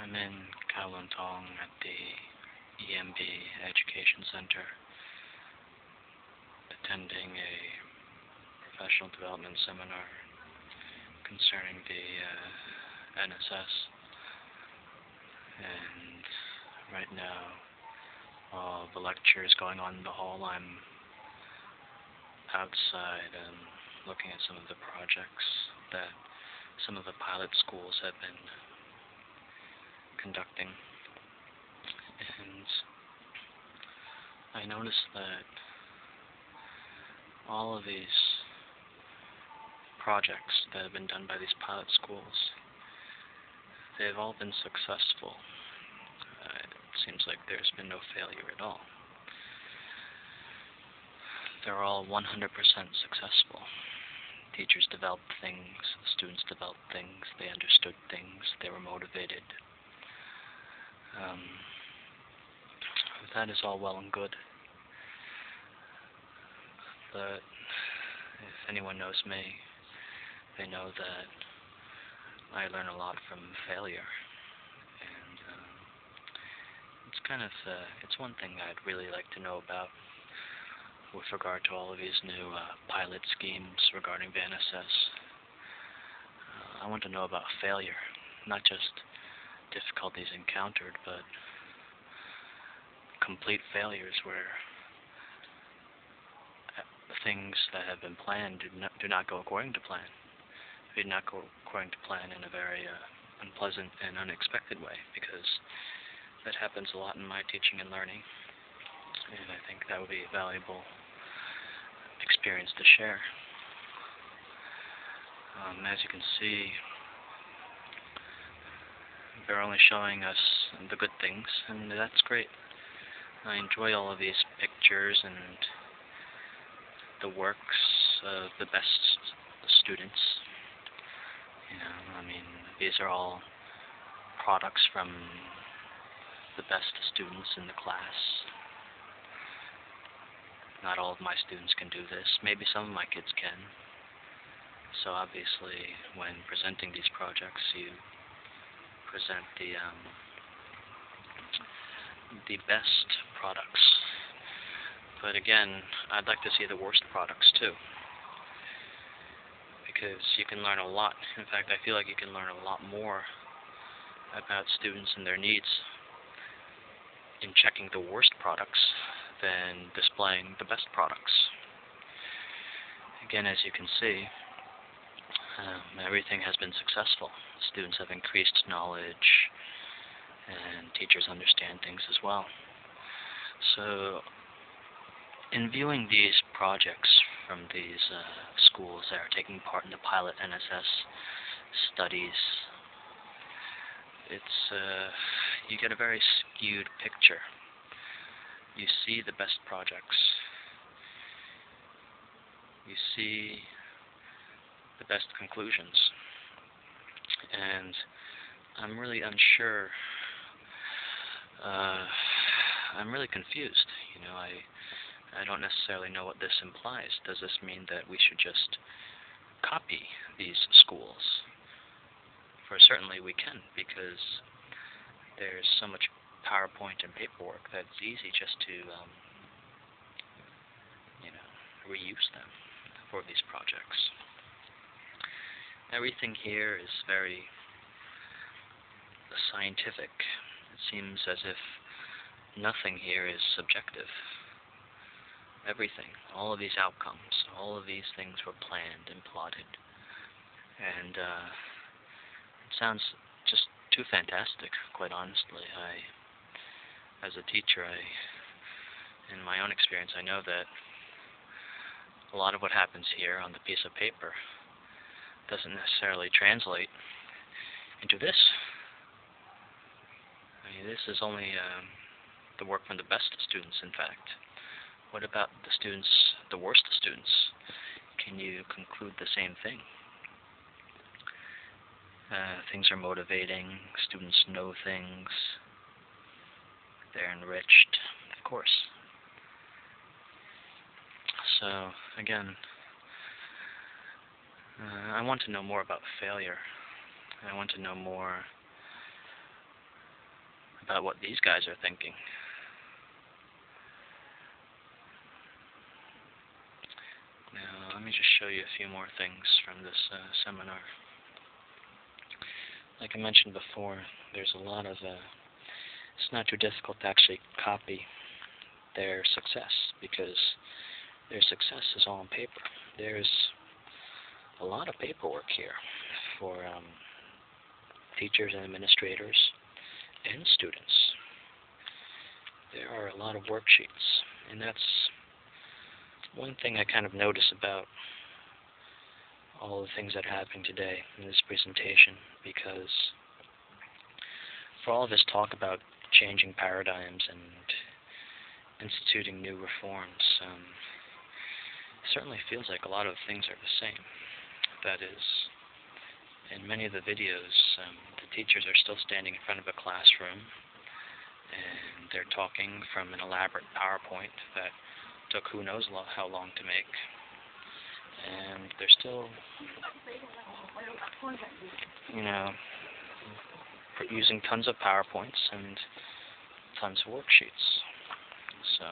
I'm in Kowloon at the EMB Education Center, attending a professional development seminar concerning the NSS. And right now, while the lecture is going on in the hall, I'm outside and looking at some of the projects that some of the pilot schools have been conducting. And I noticed that all of these projects that have been done by these pilot schools, they've all been successful. It seems like there's been no failure at all. They're all 100% successful. Teachers developed things, students developed things, they understood things, they were motivated. That is all well and good. But if anyone knows me, they know that I learn a lot from failure. And it's one thing I'd really like to know about with regard to all of these new pilot schemes regarding the NSS. I want to know about failure, not just difficulties encountered, but complete failures where things that have been planned do not go according to plan. They do not go according to plan in a very unpleasant and unexpected way, because that happens a lot in my teaching and learning, and I think that would be a valuable experience to share. As you can see, they're only showing us the good things, and that's great. I enjoy all of these pictures and the works of the best students. These are all products from the best students in the class. Not all of my students can do this. Maybe some of my kids can. So obviously, when presenting these projects, you present the best products. But again, I'd like to see the worst products too, because you can learn a lot. In fact, I feel like you can learn a lot more about students and their needs in checking the worst products than displaying the best products. Again, as you can see, everything has been successful. Students have increased knowledge, and teachers understand things as well. So, in viewing these projects from these schools that are taking part in the pilot NSS studies, you get a very skewed picture. You see the best projects. You see the best conclusions. And I'm really unsure. I'm really confused. I don't necessarily know what this implies. Does this mean that we should just copy these schools? For certainly we can, because there's so much PowerPoint and paperwork that it's easy just to reuse them for these projects. Everything here is very scientific. It seems as if nothing here is subjective. Everything, all of these outcomes, all of these things were planned and plotted. And it sounds just too fantastic, quite honestly. As a teacher, in my own experience, I know that a lot of what happens here on the piece of paper doesn't necessarily translate into this. This is only the work from the best students, in fact. What about the students, the worst students? Can you conclude the same thing? Things are motivating, students know things, they're enriched, of course. So, again, I want to know more about failure. I want to know more about what these guys are thinking. Now, let me just show you a few more things from this seminar. Like I mentioned before, there's a lot of, it's not too difficult to actually copy their success, because their success is all on paper. There's a lot of paperwork here for teachers and administrators and students. There are a lot of worksheets, and that's one thing I kind of notice about all the things that are happening today in this presentation, because for all of this talk about changing paradigms and instituting new reforms, it certainly feels like a lot of things are the same. That is, in many of the videos, the teachers are still standing in front of a classroom, and they're talking from an elaborate PowerPoint that took who knows how long to make, and they're still, using tons of PowerPoints and tons of worksheets. So